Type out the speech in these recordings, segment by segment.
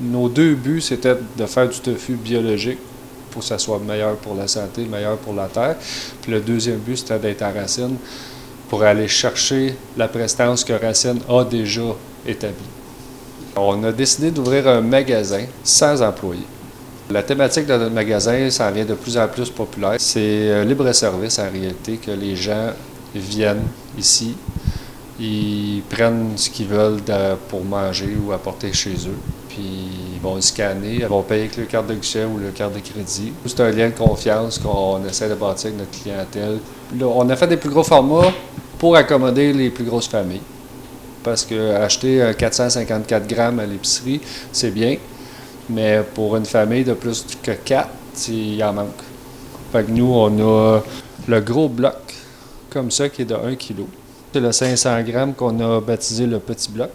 Nos deux buts, c'était de faire du tofu biologique pour que ça soit meilleur pour la santé, meilleur pour la terre. Puis le deuxième but, c'était d'être à Racine pour aller chercher la prestance que Racine a déjà établie. On a décidé d'ouvrir un magasin sans employés. La thématique de notre magasin, ça devient de plus en plus populaire. C'est libre-service en réalité, que les gens viennent ici, ils prennent ce qu'ils veulent pour manger ou apporter chez eux, puis ils vont scanner, ils vont payer avec leur carte de guichet ou leur carte de crédit. C'est un lien de confiance qu'on essaie de bâtir avec notre clientèle. Là, on a fait des plus gros formats pour accommoder les plus grosses familles, parce que acheter un 454 grammes à l'épicerie, c'est bien, mais pour une famille de plus que 4, il en manque. Fait que nous, on a le gros bloc, comme ça, qui est de 1 kg. C'est le 500 grammes qu'on a baptisé le petit bloc,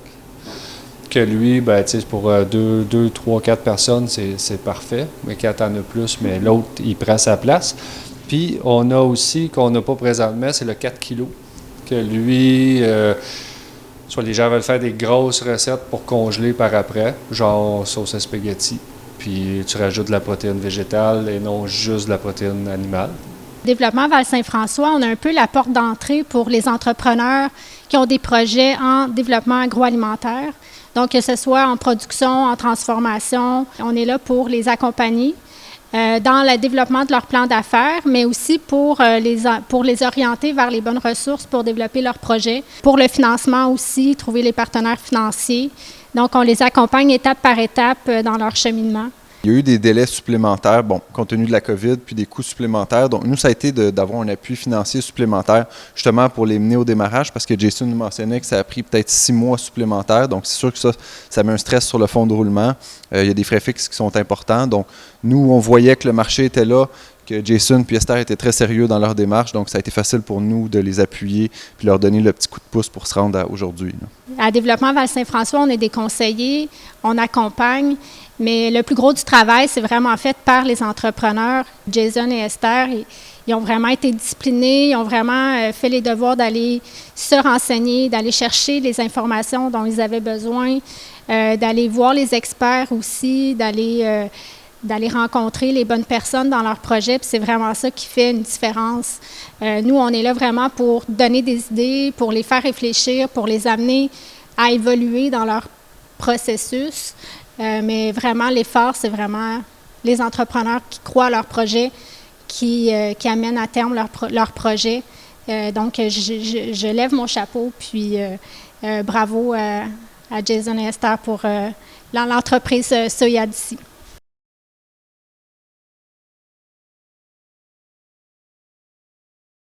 que lui, ben, pour 2, 3, 4 personnes, c'est parfait, mais quand t'en as plus, mais l'autre, il prend sa place. Puis, on a aussi, qu'on n'a pas présentement, c'est le 4 kg, que lui... soit les gens veulent faire des grosses recettes pour congeler par après, genre sauce à spaghetti, puis tu rajoutes de la protéine végétale et non juste de la protéine animale. Développement Val-Saint-François, on a un peu la porte d'entrée pour les entrepreneurs qui ont des projets en développement agroalimentaire. Donc, que ce soit en production, en transformation, on est là pour les accompagner dans le développement de leur plan d'affaires, mais aussi pour les orienter vers les bonnes ressources pour développer leurs projets. Pour le financement aussi, trouver les partenaires financiers. Donc, on les accompagne étape par étape dans leur cheminement. Il y a eu des délais supplémentaires, bon, compte tenu de la COVID, puis des coûts supplémentaires. Donc, nous, ça a été d'avoir un appui financier supplémentaire, justement pour les mener au démarrage, parce que Jason nous mentionnait que ça a pris peut-être 6 mois supplémentaires. Donc, c'est sûr que ça met un stress sur le fond de roulement. Il y a des frais fixes qui sont importants. Donc, nous, on voyait que le marché était là, que Jason et Esther étaient très sérieux dans leur démarche. Donc, ça a été facile pour nous de les appuyer puis leur donner le petit coup de pouce pour se rendre à aujourd'hui. À Développement Val-Saint-François, on est des conseillers, on accompagne, mais le plus gros du travail, c'est vraiment fait par les entrepreneurs. Jason et Esther, ils ont vraiment été disciplinés, ils ont vraiment fait les devoirs d'aller se renseigner, d'aller chercher les informations dont ils avaient besoin, d'aller voir les experts aussi, d'aller rencontrer les bonnes personnes dans leur projet. Puis c'est vraiment ça qui fait une différence. Nous, on est là vraiment pour donner des idées, pour les faire réfléchir, pour les amener à évoluer dans leur processus. Mais vraiment, l'effort, c'est vraiment les entrepreneurs qui croient à leur projet, qui amènent à terme leur projet. Donc, je lève mon chapeau, puis bravo à Jason et Esther pour l'entreprise Soya d'ici.